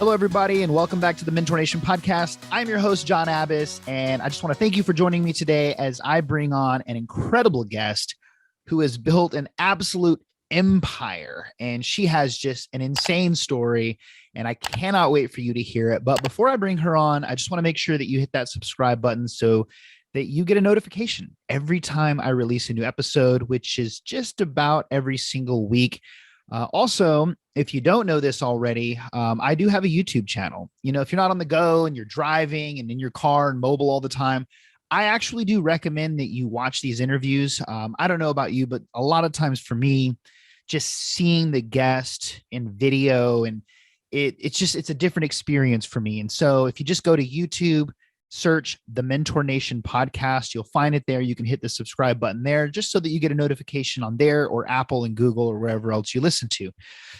Hello, everybody, and welcome back to the Mentor Nation podcast. I'm your host, John Abbas, and I just want to thank you for joining me today as I bring on an incredible guest who has built an absolute empire, and she has just an insane story, and I cannot wait for you to hear it. But before I bring her on, I just want to make sure that you hit that subscribe button so that you get a notification every time I release a new episode, which is just about every single week. Also, if you don't know this already, I do have a YouTube channel. You know, if you're not on the go and you're driving and in your car and mobile all the time, I actually do recommend that you watch these interviews. I don't know about you, but a lot of times for me, just seeing the guest in video and it's a different experience for me. And so if you just go to YouTube, search the Mentor Nation podcast, you'll find it there. You can hit the subscribe button there just so that you get a notification on there or Apple and Google or wherever else you listen to.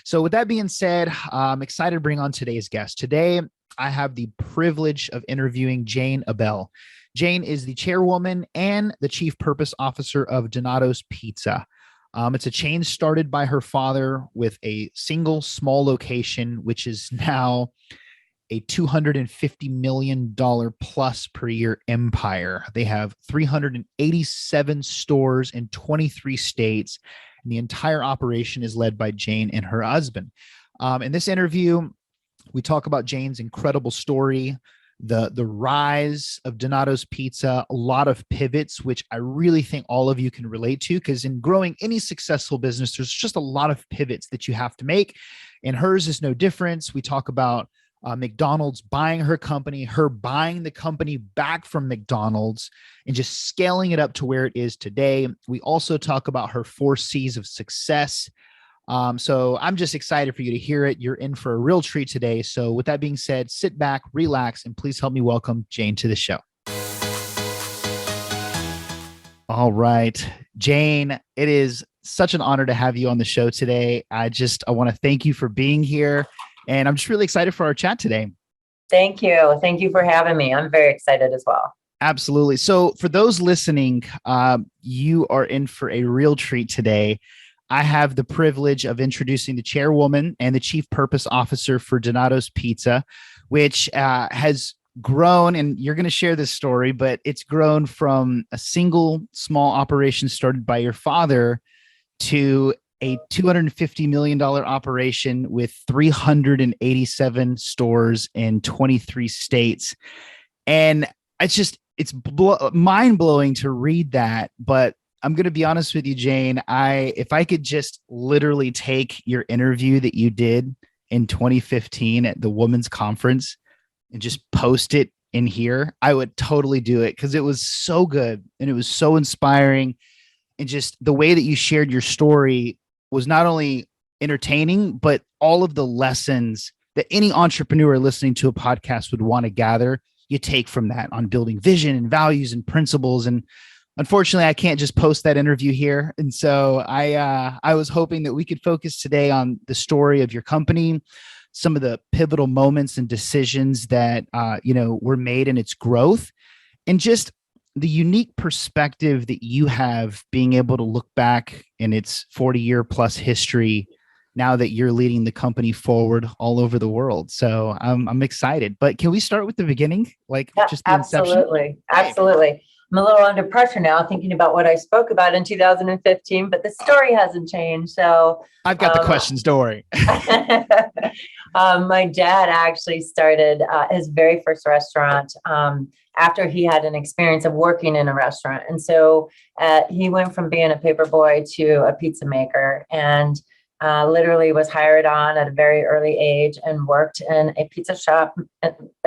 So with that being said, I'm excited to bring on today's guest. Today, I have the privilege of interviewing Jane Abell. Jane is the chairwoman and the chief purpose officer of Donato's Pizza. It's a chain started by her father with a single small location, which is now a $250 million plus per year empire. They have 387 stores in 23 states, and the entire operation is led by Jane and her husband. In this interview, we talk about Jane's incredible story, the rise of Donato's Pizza, a lot of pivots, which I really think all of you can relate to, because in growing any successful business, there's just a lot of pivots that you have to make, and hers is no different. We talk about McDonald's buying her company, her buying the company back from McDonald's and just scaling it up to where it is today. We also talk about her 4 C's of success. So I'm just excited for you to hear it. You're in for a real treat today. So with that being said, sit back, relax, and please help me welcome Jane to the show. All right, Jane, it is such an honor to have you on the show today. I want to thank you for being here. And I'm just really excited for our chat today. Thank you. Thank you for having me. I'm very excited as well. Absolutely. So for those listening, you are in for a real treat today. I have the privilege of introducing the chairwoman and the chief purpose officer for Donato's Pizza, which has grown, and you're going to share this story, but it's grown from a single small operation started by your father to a $250 million operation with 387 stores in 23 states. And it's mind blowing to read that. But I'm going to be honest with you, Jane, if I could just literally take your interview that you did in 2015 at the Women's Conference and just post it in here, I would totally do it, because it was so good and it was so inspiring. And just the way that you shared your story was not only entertaining, but all of the lessons that any entrepreneur listening to a podcast would want to gather, you take from that on building vision and values and principles. And unfortunately, I can't just post that interview here. And so I was hoping that we could focus today on the story of your company, some of the pivotal moments and decisions that were made in its growth, and just the unique perspective that you have being able to look back in its 40-year plus history now that you're leading the company forward all over the world. So I'm excited, but can we start with the beginning? Just the absolutely. Inception? Absolutely. I'm a little under pressure now thinking about what I spoke about in 2015, but the story hasn't changed. So I've got the questions, don't worry. My dad actually started his very first restaurant after he had an experience of working in a restaurant. And so he went from being a paper boy to a pizza maker, and literally was hired on at a very early age and worked in a pizza shop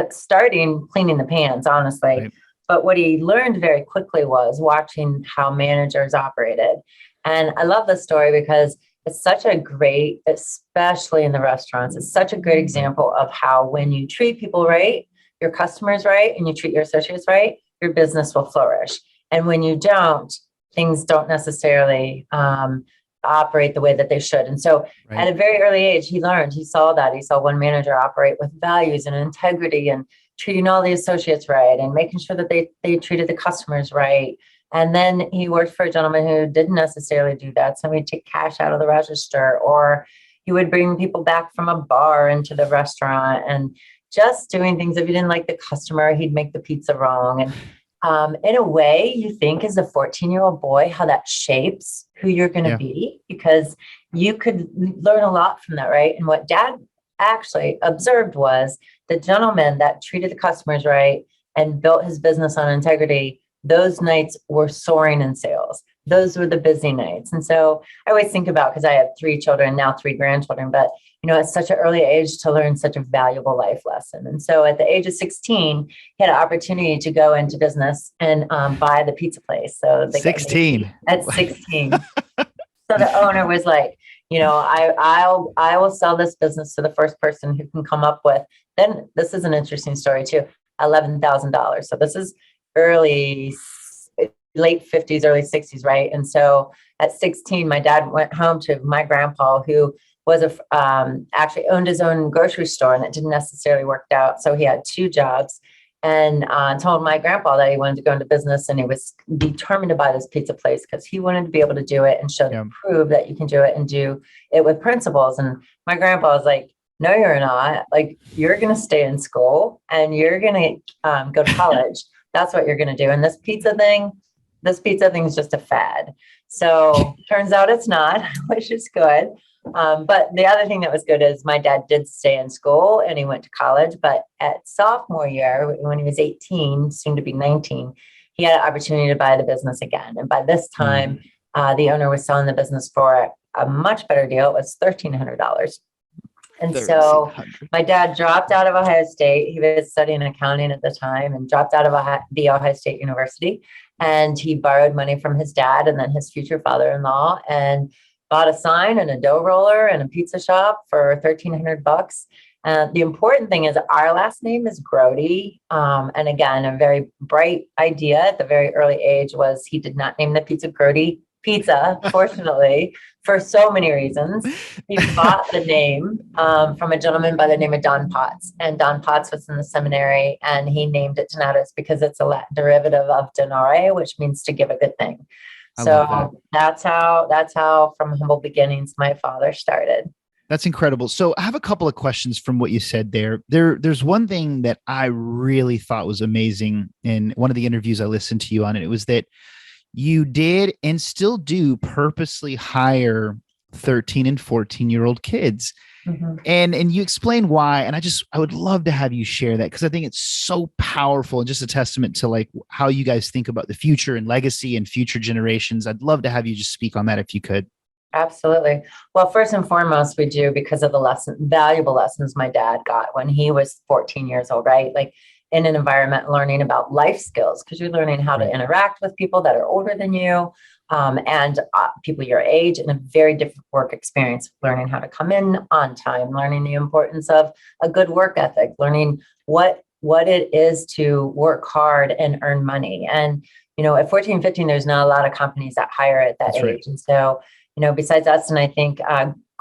starting cleaning the pans, honestly. Right. But what he learned very quickly was watching how managers operated. And I love this story because it's such a great, especially in the restaurants, it's such a great example of how when you treat people right, your customers right, and you treat your associates right, your business will flourish. And when you don't, things don't necessarily operate the way that they should. And so at a very early age, he saw one manager operate with values and integrity and treating all the associates right and making sure that they treated the customers right. And then he worked for a gentleman who didn't necessarily do that. So he'd take cash out of the register, or He would bring people back from a bar into the restaurant and just doing things. If you didn't like the customer, he'd make the pizza wrong. And in a way, you think as a 14-year-old boy, how that shapes who you're going to be, because you could learn a lot from that, right? And what dad actually observed was the gentleman that treated the customers right and built his business on integrity, those nights were soaring in sales. Those were the busy nights. And so I always think about, because I have 3 children, now 3 grandchildren, but at such an early age to learn such a valuable life lesson. And so at the age of 16, he had an opportunity to go into business and buy the pizza place. So 16 at 16. So the owner was like, I will sell this business to the first person who can come up with, then this is an interesting story too, $11,000. So this is late 50s, early 60s, right? And so at 16, my dad went home to my grandpa, who was actually owned his own grocery store, and it didn't necessarily work out. So he had 2 jobs, and told my grandpa that he wanted to go into business, and he was determined to buy this pizza place because he wanted to be able to do it and prove that you can do it and do it with principles. And my grandpa was like, no, you're not. Like, you're going to stay in school and you're going to go to college. That's what you're going to do. And this pizza thing is just a fad. So turns out it's not, which is good. But the other thing that was good is my dad did stay in school and he went to college. But at sophomore year, when he was 18, soon to be 19, he had an opportunity to buy the business again. And by this time, the owner was selling the business for a much better deal. It was $1,300. And so my dad dropped out of Ohio State. He was studying accounting at the time and dropped out of the Ohio State University. And he borrowed money from his dad and then his future father-in-law and bought a sign and a dough roller and a pizza shop for $1,300. The important thing is our last name is Grody. And again, a very bright idea at the very early age was he did not name the pizza Grody Pizza, fortunately, for so many reasons. He bought the name from a gentleman by the name of Don Potts, and Don Potts was in the seminary, and he named it Donatus because it's a Latin derivative of donare, which means to give a good thing. So that's how from humble beginnings my father started. That's incredible. So I have a couple of questions from what you said there. There's one thing that I really thought was amazing in one of the interviews I listened to you on, and it was that you did and still do purposely hire 13 and 14-year-old kids. Mm-hmm. And you explain why. And I would love to have you share that, because I think it's so powerful and just a testament to like how you guys think about the future and legacy and future generations. I'd love to have you just speak on that if you could. Absolutely. Well, first and foremost, we do because of the valuable lessons my dad got when he was 14 years old, right? Like in an environment, learning about life skills, because you're learning how to interact with people that are older than you and people your age, in a very different work experience, learning how to come in on time, learning the importance of a good work ethic, learning what it is to work hard and earn money. And, at 14, 15, there's not a lot of companies that hire at that age. Right. And so, besides us, and I think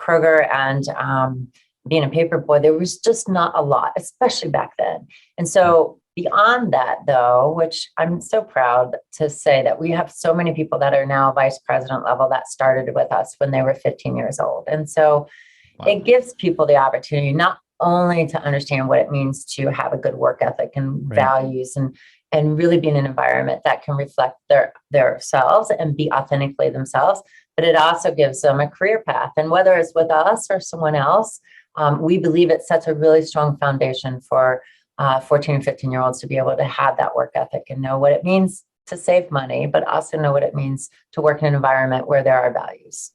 Kroger and being a paper boy, there was just not a lot, especially back then. And so beyond that, though, which I'm so proud to say that we have so many people that are now vice president level that started with us when they were 15 years old. And so it gives people the opportunity not only to understand what it means to have a good work ethic and values and really be in an environment that can reflect their selves and be authentically themselves, but it also gives them a career path. And whether it's with us or someone else, we believe it sets a really strong foundation for 14 and 15-year-olds to be able to have that work ethic and know what it means to save money, but also know what it means to work in an environment where there are values.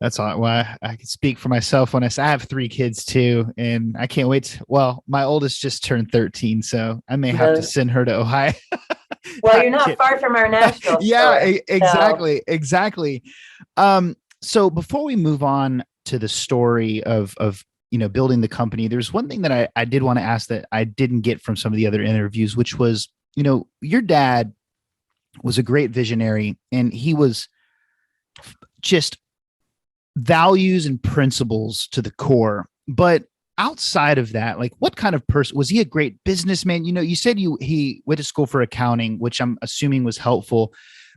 That's all. Well, I can speak for myself when I have 3 kids too, and I can't wait. Well, my oldest just turned 13, so I may have to send her to Ohio. Well, you're not far from our Nashville. Yeah, exactly. So before we move on to the story of building the company, there's one thing that I did want to ask that I didn't get from some of the other interviews, which was, your dad was a great visionary, and he was just values and principles to the core. But outside of that, like, what kind of person was he? A great businessman? You said he went to school for accounting, which I'm assuming was helpful,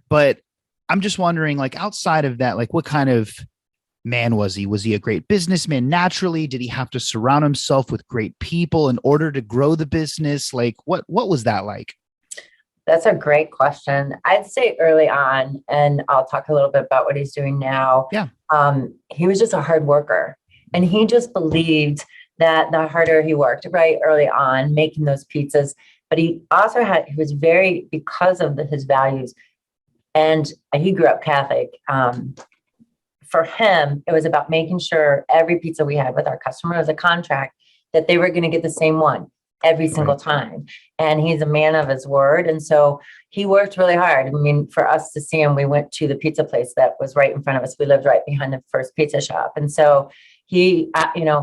but I'm just wondering, like, outside of that, like, what kind of man was he? Was he a great businessman naturally? Did he have to surround himself with great people in order to grow the business? Like what was that like? That's a great question. I'd say early on, and I'll talk a little bit about what he's doing now. Yeah. He was just a hard worker, and he just believed that the harder he worked right early on, making those pizzas, but he also he was very, because of his values, and he grew up Catholic. For him, it was about making sure every pizza we had with our customer was a contract that they were going to get the same one every single time. And he's a man of his word. And so he worked really hard. I mean, for us to see him, we went to the pizza place that was right in front of us. We lived right behind the first pizza shop. And so he,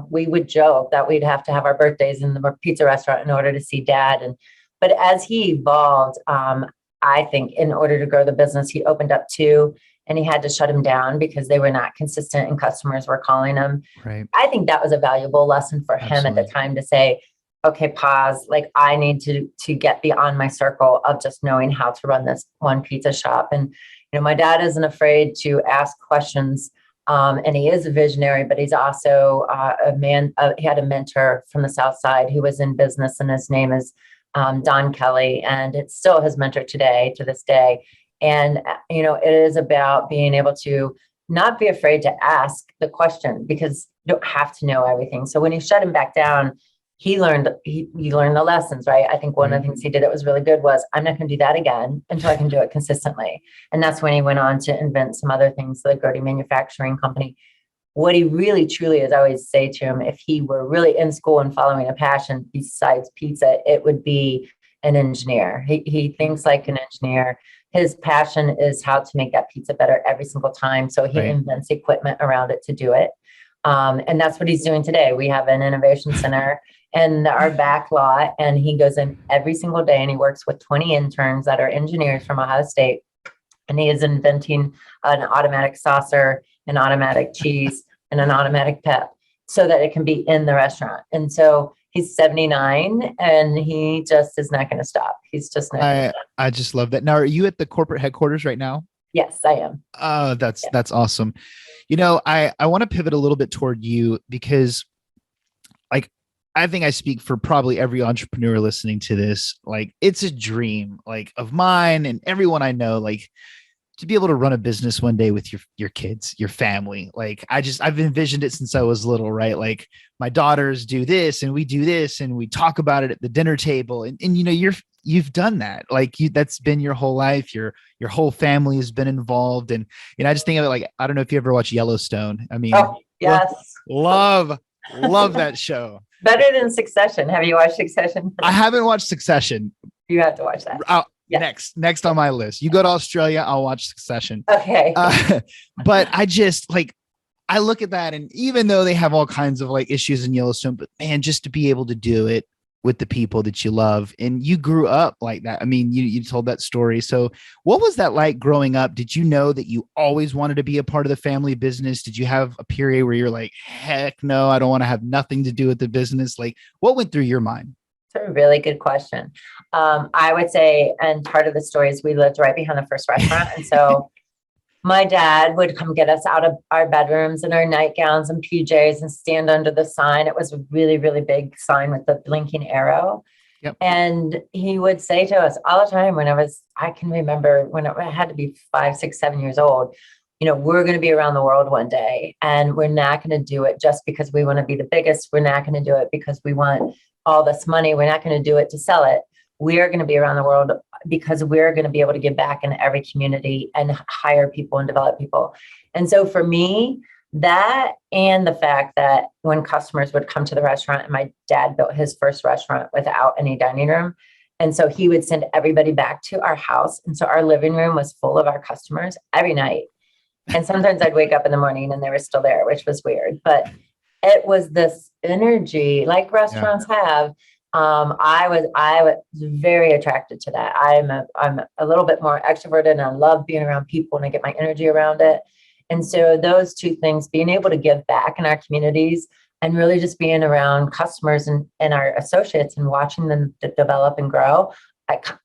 we would joke that we'd have to have our birthdays in the pizza restaurant in order to see dad. But as he evolved, I think in order to grow the business, he opened up two, and he had to shut them down because they were not consistent and customers were calling him. Right. I think that was a valuable lesson for him at the time to say, okay, pause. Like, I need to get beyond my circle of just knowing how to run this one pizza shop. And, my dad isn't afraid to ask questions. And he is a visionary, but he's also a man. He had a mentor from the South Side who was in business, and his name is Don Kelly. And it's still his mentor today, to this day. And, it is about being able to not be afraid to ask the question, because you don't have to know everything. So when he shut him back down, he learned the lessons, right? I think one of the things he did that was really good was, I'm not going to do that again until I can do it consistently. And that's when he went on to invent some other things, the Gertie Manufacturing Company. What he really, truly is, I always say to him, if he were really in school and following a passion besides pizza, it would be an engineer. He thinks like an engineer. His passion is how to make that pizza better every single time. So he invents equipment around it to do it. And that's what he's doing today. We have an innovation center in our back lot, and he goes in every single day, and he works with 20 interns that are engineers from Ohio State. And he is inventing an automatic saucer, an automatic cheese, and an automatic pep so that it can be in the restaurant. And so he's 79, and he just is not going to stop. He's just not gonna stop. I just love that. Now, are you at the corporate headquarters right now? Yes, I am. That's awesome. I want to pivot a little bit toward you, because like, I think I speak for probably every entrepreneur listening to this. Like, it's a dream, like, of mine and everyone I know, like, to be able to run a business one day with your kids, your family. Like, I've envisioned it since I was little, right? Like, my daughters do this and we do this and we talk about it at the dinner table. And you've done that. Like, that's been your whole life. Your whole family has been involved. And, I just think of it like, I don't know if you ever watch Yellowstone. I mean, yes. love that show. Better than Succession. Have you watched Succession? I haven't watched Succession. You have to watch that. Yes. Next on my list. You go to Australia, I'll watch Succession. Okay. But I just I look at that, and even though they have all kinds of like issues in Yellowstone, but man, just to be able to do it with the people that you love, and you grew up like that. I mean, you told that story. So what was that like growing up? Did you know that you always wanted to be a part of the family business? Did you have a period where you're like, heck no, I don't want to have nothing to do with the business? Like, what went through your mind? It's a really good question. I would say, and part of the story is we lived right behind the first restaurant. And so my dad would come get us out of our bedrooms in our nightgowns and PJs and stand under the sign. It was a really, really big sign with the blinking arrow. Yep. And he would say to us all the time I can remember when I had to be 5, 6, 7 years old, we're going to be around the world one day, and we're not going to do it just because we want to be the biggest. We're not going to do it because we want all this money. We're not going to do it to sell it. We are going to be around the world because we're going to be able to give back in every community and hire people and develop people. And so for me, that, and the fact that when customers would come to the restaurant, and my dad built his first restaurant without any dining room. And so he would send everybody back to our house. And so our living room was full of our customers every night. And sometimes I'd wake up in the morning and they were still there, which was weird. But it was this energy like restaurants have. I was very attracted to that. I'm a little bit more extroverted, and I love being around people, and I get my energy around it. And so those two things, being able to give back in our communities and really just being around customers and our associates and watching them develop and grow,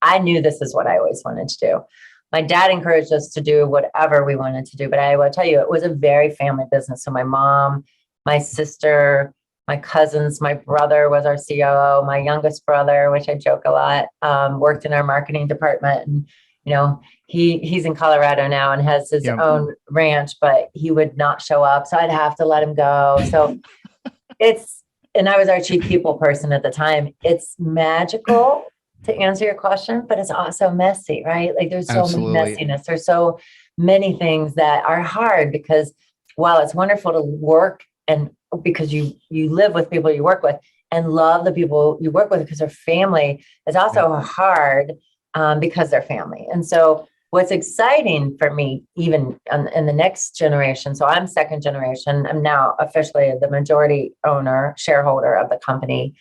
I knew this is what I always wanted to do. my dad encouraged us to do whatever we wanted to do. But I will tell you, it was a very family business. So my mom, my sister, my cousins, my brother was our COO, my youngest brother, which I joke a lot, worked in our marketing department. And, he's in Colorado now and has his own ranch, but he would not show up. So I'd have to let him go. So and I was our chief people person at the time. It's magical to answer your question, but it's also messy, right? Like there's so much messiness. There's so many things that are hard because while it's wonderful to work and because you live with people you work with and love the people you work with because they're family, it's also hard because they're family. And so what's exciting for me, even in the next generation, so I'm second generation, I'm now officially the majority shareholder of the company.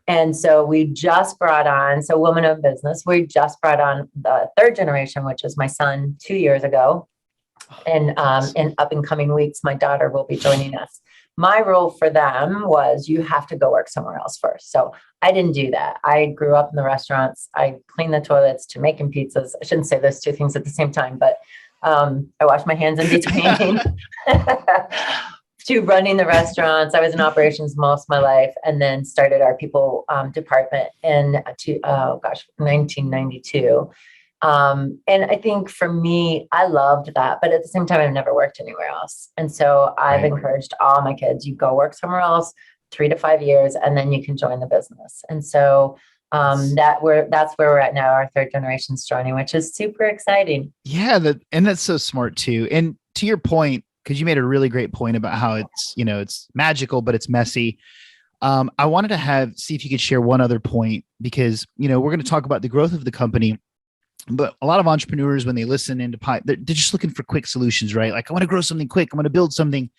And so we just brought on, woman-owned business, we just brought on the third generation, which is my son 2 years ago. And in up and coming weeks, my daughter will be joining us. My rule for them was you have to go work somewhere else first. So I didn't do that. I grew up in the restaurants. I cleaned the toilets to making pizzas. I shouldn't say those two things at the same time, but I washed my hands in between to running the restaurants. I was in operations most of my life and then started our people department in 1992. And I think for me, I loved that, but at the same time, I've never worked anywhere else. And so I've encouraged all my kids, you go work somewhere else 3 to 5 years, and then you can join the business. And so that's where we're at now. Our third generation's joining, which is super exciting. Yeah. And that's so smart too. And to your point, because you made a really great point about how it's magical, but it's messy. I wanted to see if you could share one other point, because, we're going to talk about the growth of the company. But a lot of entrepreneurs, when they listen into they're just looking for quick solutions, right? Like, I want to grow something quick. I want to build something.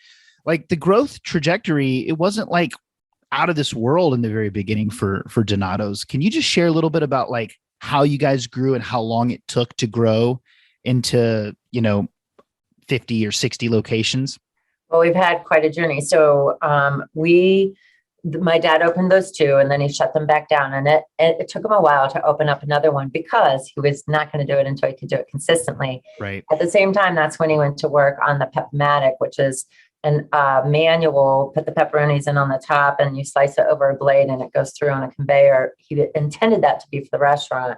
Like the growth trajectory, it wasn't like out of this world in the very beginning for Donato's. Can you just share a little bit about like how you guys grew and how long it took to grow into, 50 or 60 locations? Well, we've had quite a journey. So my dad opened those 2 and then he shut them back down. And it took him a while to open up another one because he was not going to do it until he could do it consistently. Right. At the same time, that's when he went to work on the Pep-O-Matic, which is an manual, put the pepperonis in on the top and you slice it over a blade and it goes through on a conveyor. He intended that to be for the restaurant.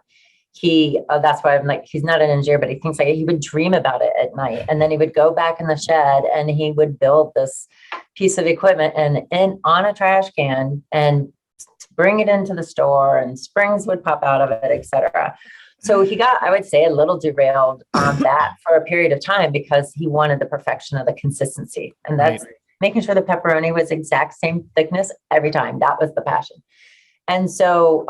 That's why I'm like, he's not an engineer, but he thinks like he would dream about it at night. And then he would go back in the shed and he would build this piece of equipment and on a trash can and bring it into the store and springs would pop out of it, et cetera. So he got, I would say, a little derailed on that for a period of time because he wanted the perfection of the consistency. And that's making sure the pepperoni was exact same thickness every time. That was the passion. And so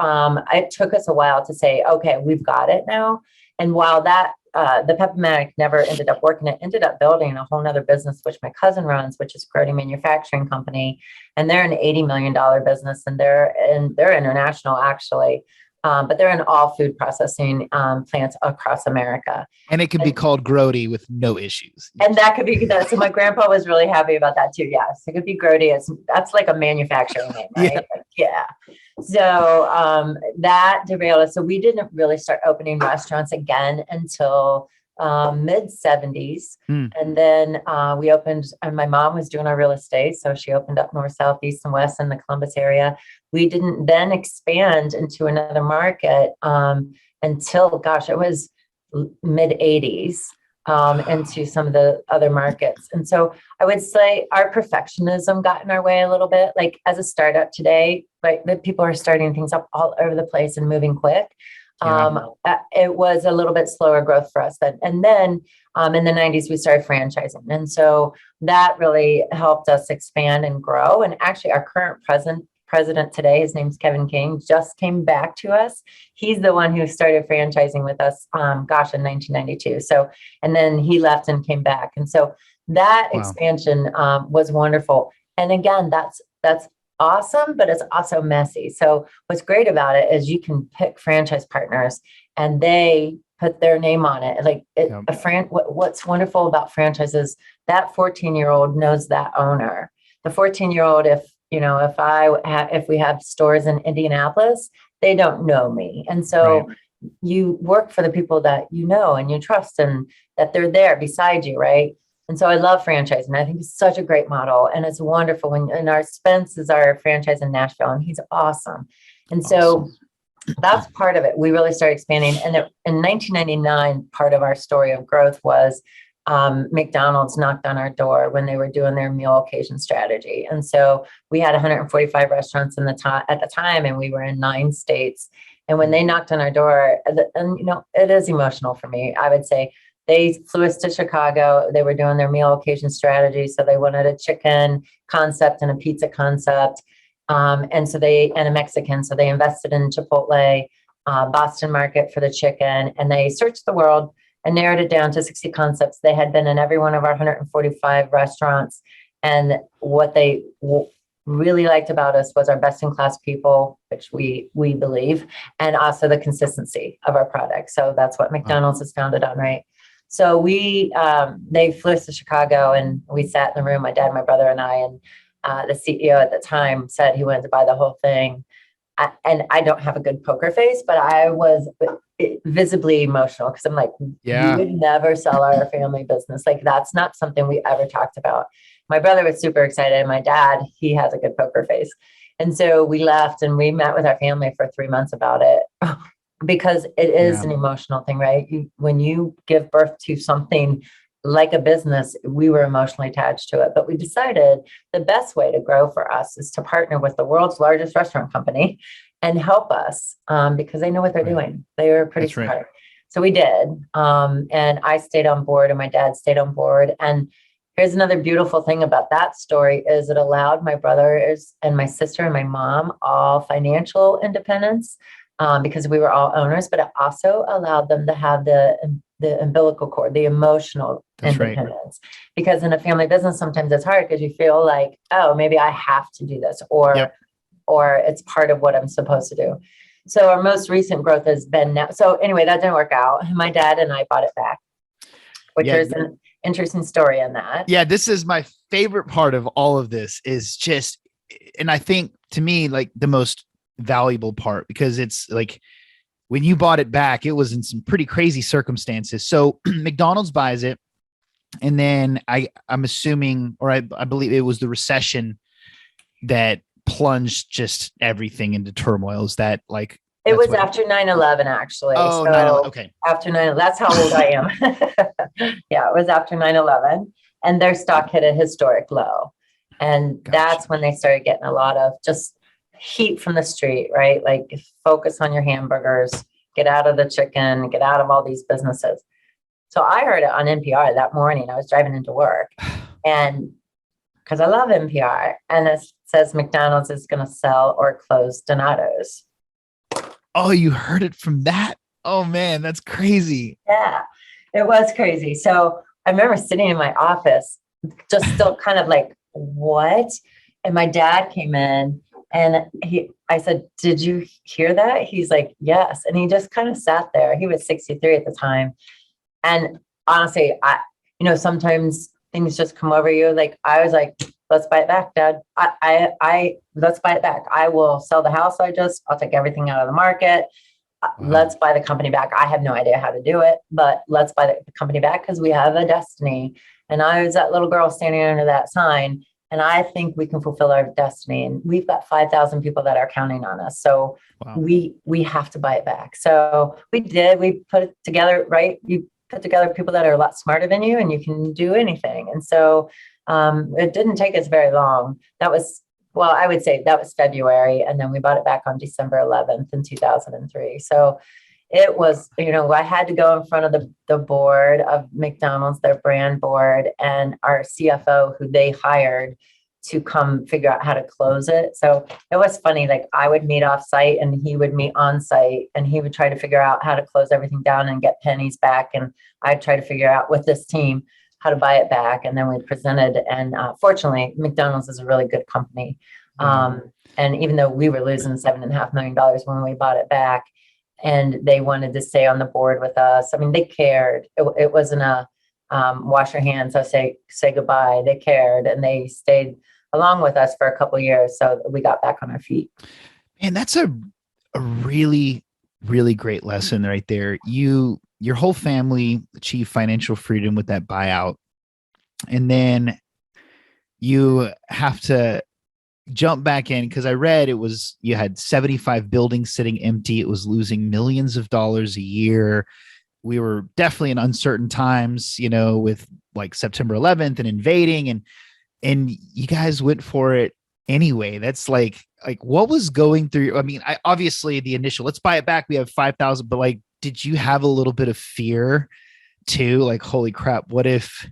it took us a while to say, okay, we've got it now. And while that the Pep-O-Matic never ended up working, it ended up building a whole nother business, which my cousin runs, which is Grody Manufacturing Company. And they're an $80 million business and they're international actually. But they're in all food processing plants across America. And it could be called Grody with no issues. And that could be that. So my grandpa was really happy about that too. Yes, it could be Grody. That's like a manufacturing name, right? Yeah. So that derailed us. So we didn't really start opening restaurants again until mid 70s. And then we opened, and my mom was doing our real estate. So she opened up north, south, east, and west in the Columbus area. We didn't then expand into another market until, it was mid 80s into some of the other markets. And so I would say our perfectionism got in our way a little bit. Like as a startup today, like the people are starting things up all over the place and moving quick. It was a little bit slower growth for us then. And then in the 90s, we started franchising. And so that really helped us expand and grow. And actually our current president today, his name's Kevin King, just came back to us. He's the one who started franchising with us, in 1992. So, and then he left and came back. And so that expansion was wonderful. And again, that's awesome, but it's also messy. So what's great about it is you can pick franchise partners and they put their name on it. Like what's wonderful about franchises, that 14-year-old knows that owner. The 14-year-old, if we have stores in Indianapolis, they don't know me. And so you work for the people that you know and you trust and that they're there beside you, right? And so I love franchising. I think it's such a great model, and it's wonderful. And our Spence is our franchise in Nashville, and he's awesome. And so that's part of it. We really started expanding. And in 1999, part of our story of growth was McDonald's knocked on our door when they were doing their meal occasion strategy. And so we had 145 restaurants at the time, and we were in 9 states. And when they knocked on our door, and it is emotional for me, I would say. They flew us to Chicago. They were doing their meal occasion strategy. So they wanted a chicken concept and a pizza concept. And a Mexican. So they invested in Chipotle, Boston market for the chicken, and they searched the world and narrowed it down to 60 concepts. They had been in every one of our 145 restaurants. And what they really liked about us was our best in class people, which we believe, and also the consistency of our product. So that's what McDonald's is founded on, right? So they flew us to Chicago, and we sat in the room, my dad, my brother, and I, and the CEO at the time said he wanted to buy the whole thing. And I don't have a good poker face, but I was visibly emotional because I'm like, we would never sell our family business. Like, that's not something we ever talked about. My brother was super excited. And my dad, he has a good poker face. And so we left and we met with our family for 3 months about it. Because it is an emotional thing, right? When you give birth to something like a business, we were emotionally attached to it. But we decided the best way to grow for us is to partner with the world's largest restaurant company and help us because they know what they're doing. They were pretty smart. Right. So we did. And I stayed on board, and my dad stayed on board. And here's another beautiful thing about that story is it allowed my brothers and my sister and my mom all financial independence. Because we were all owners, but it also allowed them to have the umbilical cord, the emotional independence. Right. Because in a family business, sometimes it's hard because you feel like, oh, maybe I have to do this, or it's part of what I'm supposed to do. So our most recent growth has been now. So anyway, that didn't work out. My dad and I bought it back, which there's an interesting story in that. Yeah, this is my favorite part of all of this is just, and I think to me, like the most valuable part, because it's like when you bought it back, it was in some pretty crazy circumstances. So McDonald's buys it, and then I'm assuming, or I believe it was the recession that plunged just everything into turmoil. Is that like it was after 9/11 actually? Oh, so 9/11. Okay. After 9/11, that's how old I am. Yeah, it was after 9/11, and their stock hit a historic low, and that's when they started getting a lot of just heat from the street, right? Like, focus on your hamburgers, get out of the chicken, get out of all these businesses. So I heard it on NPR that morning. I was driving into work, and because I love NPR, and it says McDonald's is going to sell or close Donato's. Oh, you heard it from that? Oh man, that's crazy. Yeah, it was crazy. So I remember sitting in my office, just still kind of like, what? And my dad came in. And I said, did you hear that? He's like, yes. And he just kind of sat there. He was 63 at the time. And honestly, sometimes things just come over you. Like, I was like, let's buy it back, Dad. Let's buy it back. I will sell the house. I'll take everything out of the market. Wow. Let's buy the company back. I have no idea how to do it, but let's buy the company back because we have a destiny. And I was that little girl standing under that sign. And I think we can fulfill our destiny. And we've got 5,000 people that are counting on us. So wow. we have to buy it back. So we did. We put it together, right? You put together people that are a lot smarter than you, and you can do anything. And so it didn't take us very long. I would say that was February. And then we bought it back on December 11th in 2003. So it was, I had to go in front of the board of McDonald's, their brand board, and our CFO, who they hired to come figure out how to close it. So it was funny. Like, I would meet off site and he would meet on site, and he would try to figure out how to close everything down and get pennies back. And I'd try to figure out with this team how to buy it back. And then we presented, and fortunately, McDonald's is a really good company. And even though we were losing $7.5 million when we bought it back, and they wanted to stay on the board with us. I mean, they cared. It wasn't a wash your hands, so say goodbye. They cared, and they stayed along with us for a couple of years. So we got back on our feet. Man, that's a really really great lesson right there. Your whole family achieved financial freedom with that buyout. And then you have to jump back in because I read you had 75 buildings sitting empty. It was losing millions of dollars a year. We were definitely in uncertain times, with like September 11th and invading, and you guys went for it anyway. That's like what was going through? I mean, obviously the initial, let's buy it back. We have 5,000, but like, did you have a little bit of fear too? Like, holy crap, what if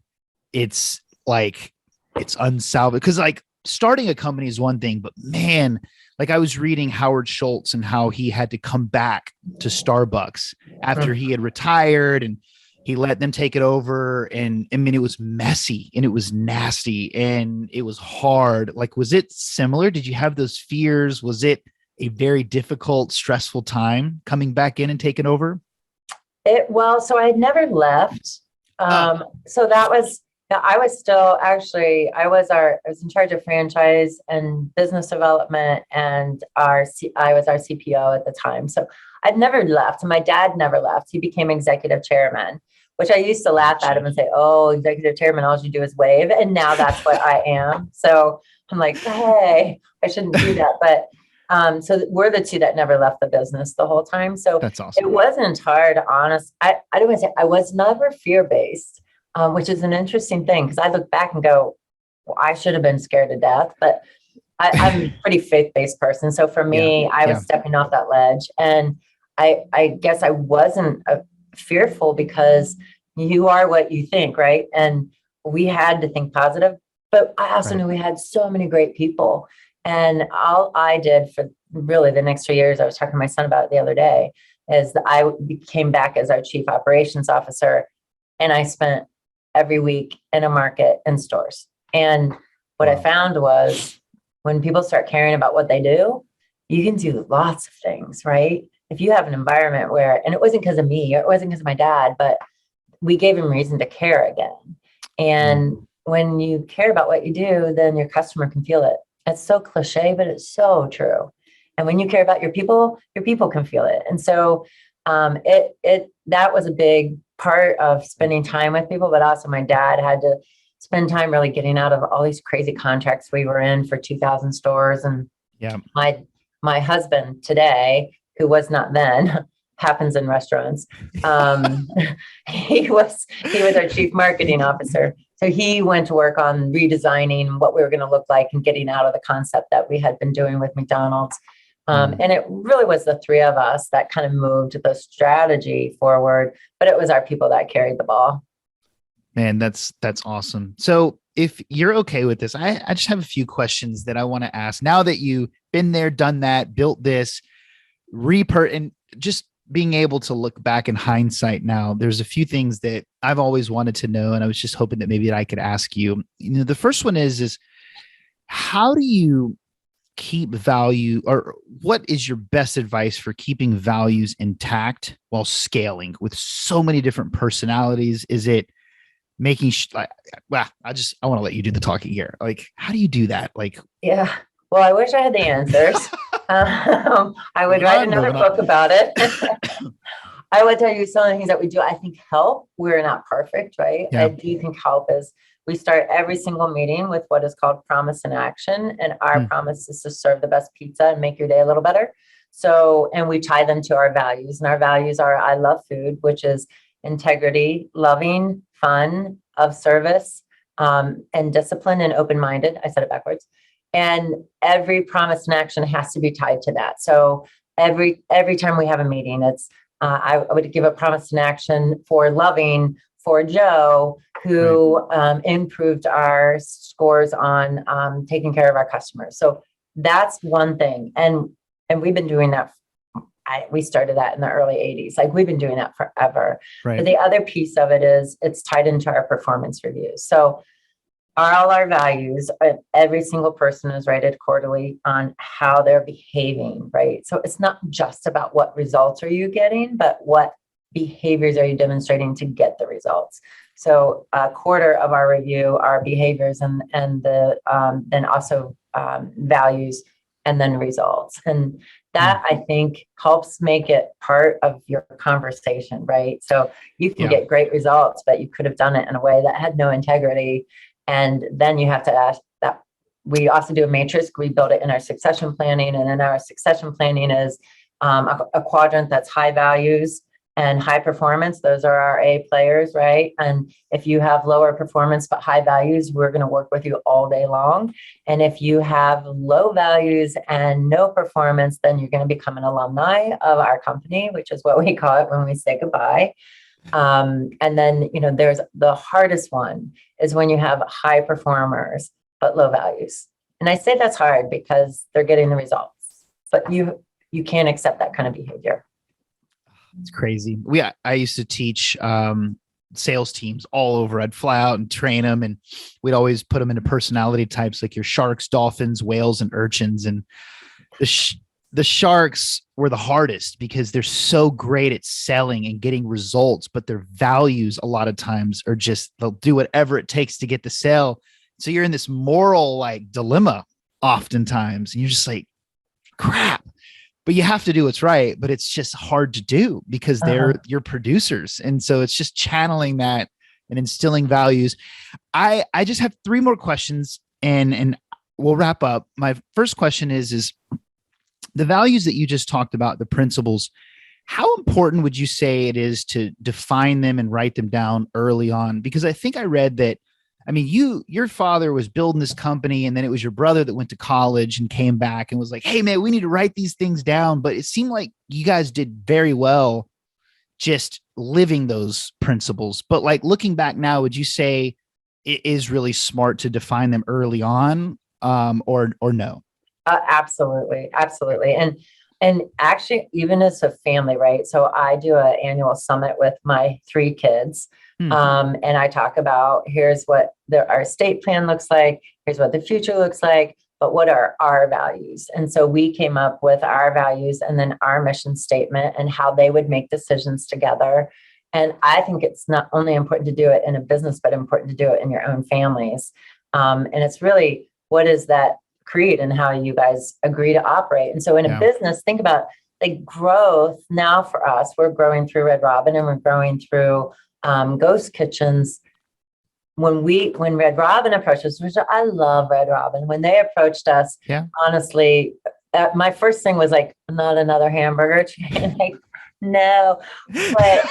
it's like, it's unsalvageable? Because like starting a company is one thing, but man, like I was reading Howard Schultz and how he had to come back to Starbucks after he had retired, and he let them take it over. And I mean, it was messy and it was nasty and it was hard. Like, was it similar? Did you have those fears? Was it a very difficult, stressful time coming back in and taking over? So I had never left. So that was, I was still actually, I was in charge of franchise and business development, and I was our CPO at the time. So I'd never left. My dad never left. He became executive chairman, which I used to laugh at him and say, "Oh, executive chairman, all you do is wave." And now that's what I am. So I'm like, hey, I shouldn't do that. But so we're the two that never left the business the whole time. So That's awesome. It wasn't hard, honest. I don't want to say I was never fear-based, which is an interesting thing because I look back and go, well, I should have been scared to death, but I'm a pretty faith-based person. So for me, I was stepping off that ledge, and I guess I wasn't fearful because you are what you think, right? And we had to think positive, but I also knew we had so many great people. And all I did for really the next 3 years, I was talking to my son about it the other day, is that I came back as our chief operations officer, and I spent every week in a market and stores. And what I found was when people start caring about what they do, you can do lots of things, right? If you have an environment where, and it wasn't because of me, or it wasn't because of my dad, but we gave him reason to care again. And when you care about what you do, then your customer can feel it. It's so cliche, but it's so true. And when you care about your people can feel it. And so that was a big part of spending time with people, but also my dad had to spend time really getting out of all these crazy contracts we were in for 2,000 stores. And my husband today, who was not then, happens in restaurants. He was our chief marketing officer. So he went to work on redesigning what we were going to look like and getting out of the concept that we had been doing with McDonald's. And it really was the three of us that kind of moved the strategy forward, but it was our people that carried the ball. Man, that's awesome. So if you're okay with this, I just have a few questions that I want to ask now that you've been there, done that, built this, and just being able to look back in hindsight now, there's a few things that I've always wanted to know. And I was just hoping that maybe I could ask you. The first one is how do you keep value, or what is your best advice for keeping values intact while scaling with so many different personalities? Is it making I want to let you do the talking here. Like, how do you do that? Like, yeah, well, I wish I had the answers. I would write another book about it. I would tell you some of the things that we do. I think help, we're not perfect, right? Yeah. I do think help is, we start every single meeting with what is called promise and action. And our promise is to serve the best pizza and make your day a little better. So, and we tie them to our values, and our values are, I love food, which is integrity, loving, fun, of service, and discipline, and open-minded. I said it backwards. And every promise and action has to be tied to that. So every time we have a meeting, it's I would give a promise and action for loving for Joe, who improved our scores on taking care of our customers. So that's one thing, and we've been doing that. We started that in the early 80s. Like, we've been doing that forever. Right. But the other piece of it is it's tied into our performance reviews. So all our values, every single person is rated quarterly on how they're behaving, right? So it's not just about what results are you getting, but what behaviors are you demonstrating to get the results. So a quarter of our review are behaviors, and then also values and then results. And that I think helps make it part of your conversation, right? So you can get great results, but you could have done it in a way that had no integrity. And then you have to ask that. We also do a matrix. We build it in our succession planning. And in our succession planning is a quadrant that's high values and high performance. Those are our A players, right? And if you have lower performance but high values, we're going to work with you all day long. And if you have low values and no performance, then you're going to become an alumni of our company, which is what we call it when we say goodbye. And then, there's the hardest one is when you have high performers but low values. And I say that's hard because they're getting the results, but you can't accept that kind of behavior. It's crazy. I used to teach sales teams all over. I'd fly out and train them, and we'd always put them into personality types like your sharks, dolphins, whales, and urchins. And the sharks were the hardest because they're so great at selling and getting results, but their values a lot of times are just, they'll do whatever it takes to get the sale. So you're in this moral dilemma oftentimes, and you're just like, crap. But you have to do what's right, but it's just hard to do because they're your producers. And so it's just channeling that and instilling values. I just have 3 more questions and we'll wrap up. My first question is the values that you just talked about, the principles, how important would you say it is to define them and write them down early on? Because I think I read that, your father was building this company, and then it was your brother that went to college and came back and was like, hey man, we need to write these things down. But it seemed like you guys did very well just living those principles. But looking back now, would you say it is really smart to define them early on, or no? Absolutely. Absolutely. And actually, even as a family, right? So I do an annual summit with my 3 kids. And I talk about, here's what our estate plan looks like. Here's what the future looks like, but what are our values? And so we came up with our values and then our mission statement and how they would make decisions together. And I think it's not only important to do it in a business, but important to do it in your own families. And it's really, what is that creed and how you guys agree to operate? And so in a business, think about growth. Now for us, we're growing through Red Robin and we're growing through ghost kitchens. When Red Robin approached us, which I love Red Robin, when they approached us, honestly, my first thing was not another hamburger chain. No, but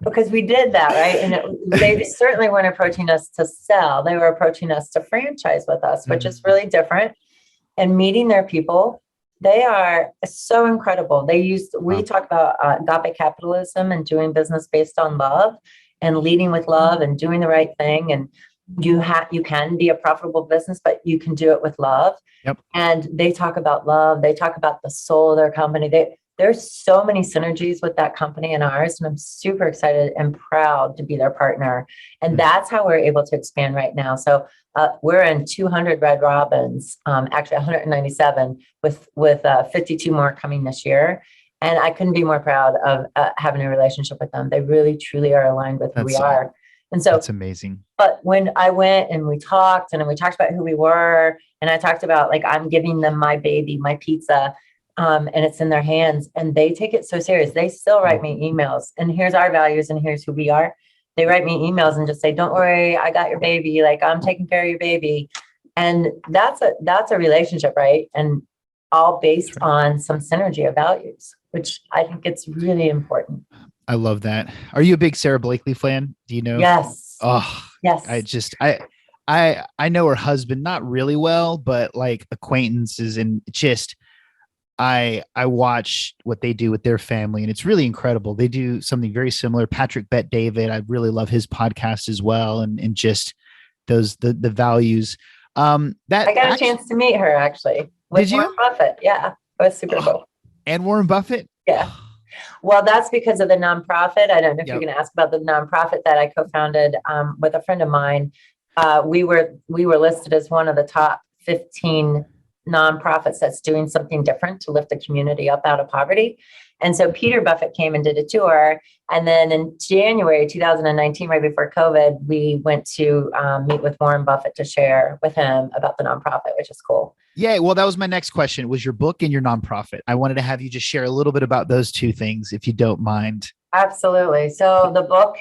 because we did that, right? And they certainly weren't approaching us to sell. They were approaching us to franchise with us, which is really different. And meeting their people, they are so incredible. We talk about agape capitalism and doing business based on love and leading with love and doing the right thing. And you can be a profitable business, but you can do it with love. Yep. And they talk about love. They talk about the soul of their company. There's so many synergies with that company and ours, and I'm super excited and proud to be their partner. And that's how we're able to expand right now. So we're in 200 Red Robins, actually 197 with 52 more coming this year. And I couldn't be more proud of having a relationship with them. They really, truly are aligned with who we are. And so that's amazing. But when I went and we talked about who we were, and I talked about I'm giving them my baby, my pizza, and it's in their hands, and they take it so serious. They still write me emails, and here's our values and here's who we are. They write me emails and just say, don't worry, I got your baby. I'm taking care of your baby. And that's a relationship, right? And all based on some synergy of values, which I think it's really important. I love that. Are you a big Sarah Blakely fan? Do you know? Yes. Oh, yes. I know her husband, not really well, but acquaintances, and just, I watch what they do with their family, and it's really incredible. They do something very similar. Patrick Bet David, I really love his podcast as well. And just the values, that I got a chance to meet her actually. With Warren Buffett. Yeah. It was super cool. And Warren Buffett. Yeah. Well, that's because of the nonprofit. I don't know if you're going to ask about the nonprofit that I co-founded with a friend of mine. We were listed as one of the top 15 nonprofits that's doing something different to lift the community up out of poverty. And so Peter Buffett came and did a tour. And then in January 2019, right before COVID, we went to meet with Warren Buffett to share with him about the nonprofit, which is cool. Yeah, well, that was my next question, was your book and your nonprofit. I wanted to have you just share a little bit about those two things, if you don't mind. Absolutely. So the book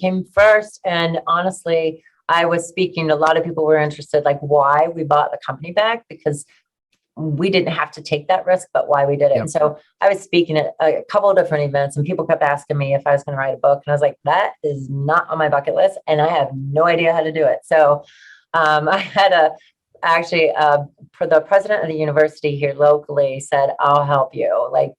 came first. And honestly, I was speaking, a lot of people were interested, like why we bought the company back, because we didn't have to take that risk, but why we did it. Yep. And so I was speaking at a couple of different events and people kept asking me if I was going to write a book. And I was like, that is not on my bucket list. And I have no idea how to do it. So I had for the president of the university here locally said, I'll help you.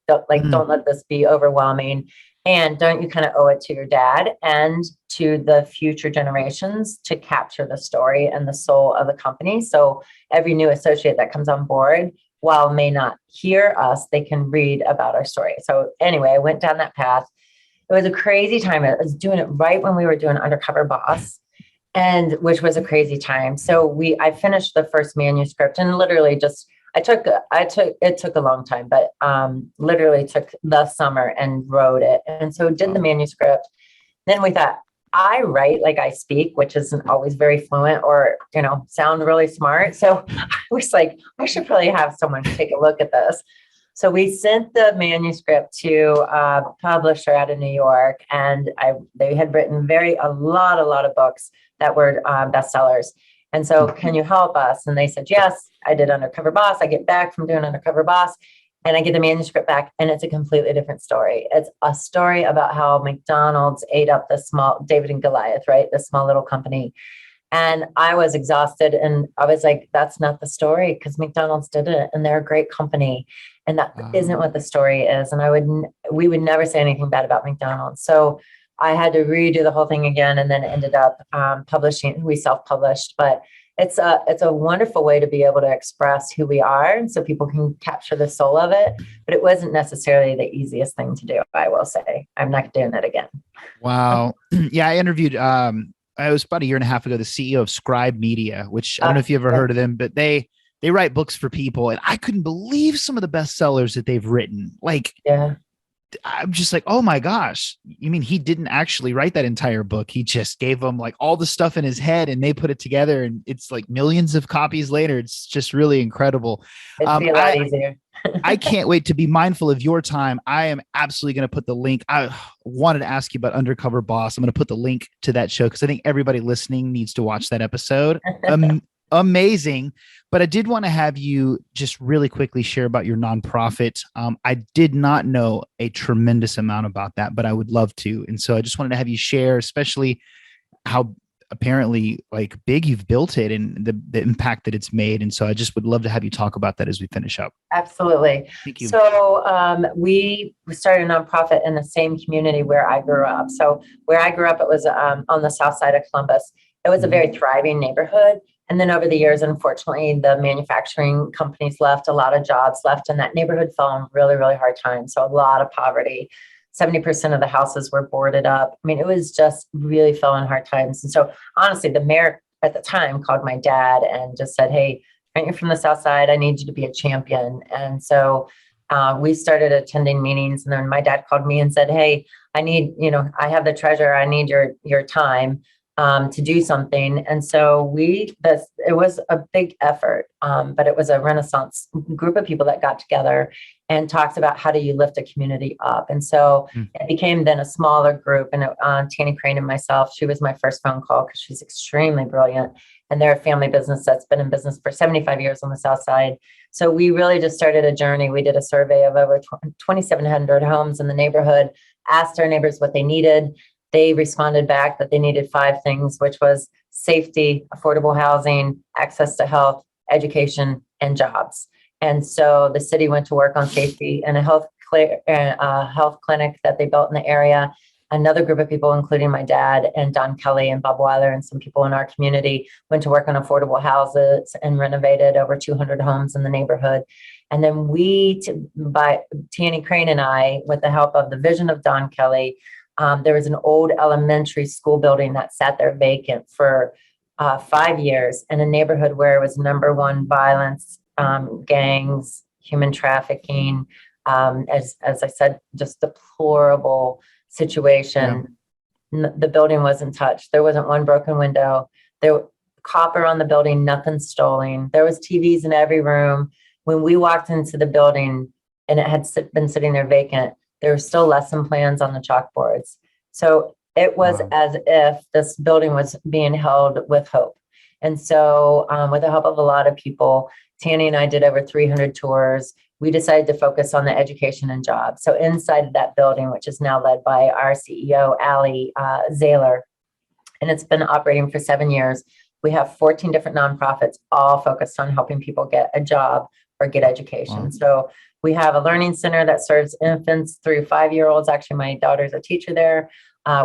Don't let this be overwhelming. And don't you kind of owe it to your dad and to the future generations to capture the story and the soul of the company? So every new associate that comes on board, while may not hear us, they can read about our story. So anyway, I went down that path. It was a crazy time. I was doing it right when we were doing Undercover Boss, and which was a crazy time. So I finished the first manuscript and literally just it took a long time, but literally took the summer and wrote it. And so did the manuscript. Then we thought, I write like I speak, which isn't always very fluent or, sound really smart. So I was like, I should probably have someone take a look at this. So we sent the manuscript to a publisher out of New York, and they had written a lot of books that were bestsellers. And so, can you help us? And they said, yes. I did Undercover Boss. I get back from doing Undercover Boss and I get the manuscript back, and it's a completely different story. It's a story about how McDonald's ate up the small David and Goliath, right? The small little company. And I was exhausted and I was like, that's not the story, because McDonald's did it and they're a great company. And that isn't what the story is. And we would never say anything bad about McDonald's. So I had to redo the whole thing again, and then ended up publishing. We self-published, but it's a wonderful way to be able to express who we are, and so people can capture the soul of it. But it wasn't necessarily the easiest thing to do. I will say, I'm not doing it again. Wow. Yeah, I interviewed. I was about a year and a half ago, the CEO of Scribe Media, which I don't know if you ever heard of them, but they write books for people, and I couldn't believe some of the bestsellers that they've written. I'm just like, oh my gosh, you mean he didn't actually write that entire book? He just gave them like all the stuff in his head and they put it together, and it's like millions of copies later. It's just really incredible. It'd be a lot easier. I can't wait to be mindful of your time. I am absolutely going to put the link. I wanted to ask you about Undercover Boss. I'm going to put the link to that show because I think everybody listening needs to watch that episode. Amazing. But I did want to have you just really quickly share about your nonprofit. I did not know a tremendous amount about that, but I would love to. And so I just wanted to have you share, especially how apparently like big you've built it and the impact that it's made. And so I just would love to have you talk about that as we finish up. Absolutely. Thank you. So we started a nonprofit in the same community where I grew up. So where I grew up, it was on the south side of Columbus. It was a very thriving neighborhood. And then over the years, unfortunately, the manufacturing companies left, a lot of jobs left, and that neighborhood fell on really, really hard times. So a lot of poverty. 70% of the houses were boarded up. I mean, it was just really fell on hard times. And so honestly, the mayor at the time called my dad and just said, hey, aren't you from the South Side? I need you to be a champion. And so we started attending meetings. And then my dad called me and said, hey, I have the treasure. I need your time to do something. And so it was a big effort, but it was a Renaissance group of people that got together and talked about how do you lift a community up. And so it became then a smaller group, and Tanny Crane and myself, she was my first phone call because she's extremely brilliant. And they're a family business that's been in business for 75 years on the South Side. So we really just started a journey. We did a survey of over 2,700 homes in the neighborhood, asked our neighbors what they needed. They responded back that they needed 5 things, which was safety, affordable housing, access to health, education, and jobs. And so the city went to work on safety and a health clinic that they built in the area. Another group of people, including my dad and Don Kelly and Bob Weiler and some people in our community, went to work on affordable houses and renovated over 200 homes in the neighborhood. And then by Tanny Crane and I, with the help of the vision of Don Kelly, there was an old elementary school building that sat there vacant for 5 years in a neighborhood where it was #1 violence gangs, human trafficking. As I said, just deplorable situation. The building wasn't touched. There wasn't one broken window. There copper on the building, nothing stolen. There was TVs in every room. When we walked into the building and it had been sitting there vacant, there were still lesson plans on the chalkboards. So it was as if this building was being held with hope. And so with the help of a lot of people, Tanny and I did over 300 tours. We decided to focus on the education and jobs. So inside of that building, which is now led by our CEO, Allie Zahler, and it's been operating for 7 years, we have 14 different nonprofits, all focused on helping people get a job or get education. Wow. So we have a learning center that serves infants through 5-year-olds. Actually, my daughter's a teacher there.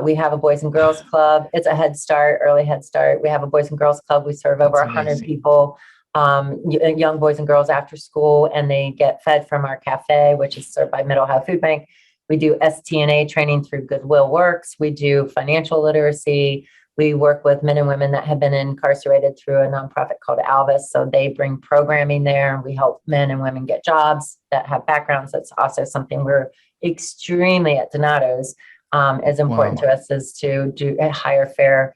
We have a Boys and Girls Club. It's a Head Start, early Head Start. We have a Boys and Girls Club. We serve over 100 people, young boys and girls after school, and they get fed from our cafe, which is served by Middle Ohio Food Bank. We do STNA training through Goodwill Works. We do financial literacy. We work with men and women that have been incarcerated through a nonprofit called Alvis. So they bring programming there, and we help men and women get jobs that have backgrounds. That's also something we're extremely at Donato's is important to us, is to do a higher fair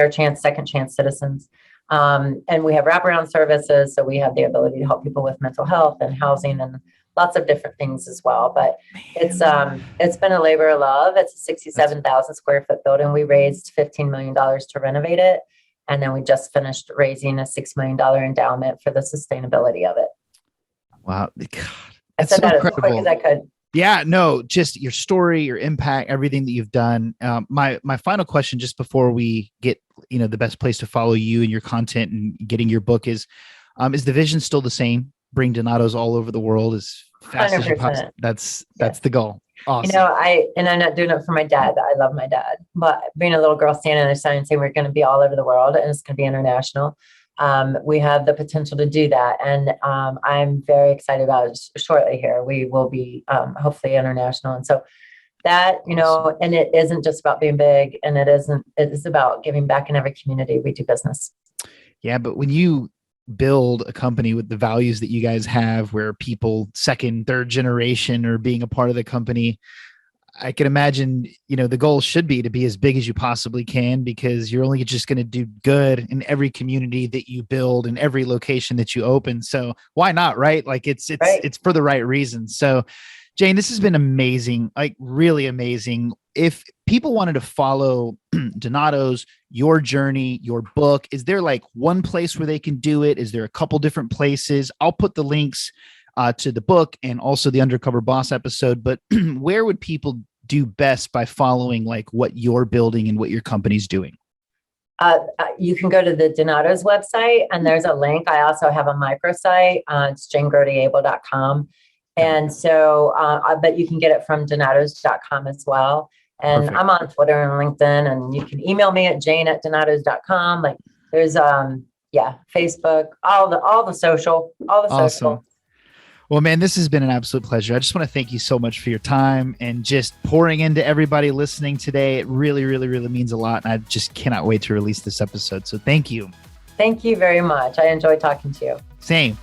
chance, second chance citizens. And we have wraparound services. So we have the ability to help people with mental health and housing and lots of different things as well. But it's been a labor of love. It's a 67,000 square foot building. We raised $15 million to renovate it. And then we just finished raising a $6 million endowment for the sustainability of it. Wow. God, I said so that incredible. As quick as I could. Yeah, no, just your story, your impact, everything that you've done. My final question, just before we get, the best place to follow you and your content and getting your book is the vision still the same? Bring Donato's all over the world as fast 100%. As you possibly. That's the goal. Awesome. I'm not doing it for my dad. I love my dad, but being a little girl standing on the sign and saying we're going to be all over the world and it's going to be international. We have the potential to do that. And I'm very excited about it. Shortly here, we will be hopefully international. And so that, and it isn't just about being big, and it is about giving back in every community we do business. Yeah. But when you build a company with the values that you guys have, where people second, third generation are being a part of the company, I can imagine, the goal should be to be as big as you possibly can, because you're only just going to do good in every community that you build and every location that you open. So why not? Right. Like it's for the right reasons. So Jane, this has been amazing, like really amazing. If people wanted to follow Donato's, your journey, your book, is there like one place where they can do it? Is there a couple different places? I'll put the links to the book and also the Undercover Boss episode, but where would people do best by following like what you're building and what your company's doing? You can go to the Donato's website and there's a link. I also have a microsite. It's janegrodyabel.com. And so, but you can get it from donatos.com as well. And perfect. I'm on Twitter and LinkedIn, and you can email me at jane@donatos.com. Like there's, Facebook, all the social. Awesome. Well, man, this has been an absolute pleasure. I just want to thank you so much for your time and just pouring into everybody listening today. It really, really, really means a lot. And I just cannot wait to release this episode. So thank you. Thank you very much. I enjoyed talking to you. Same.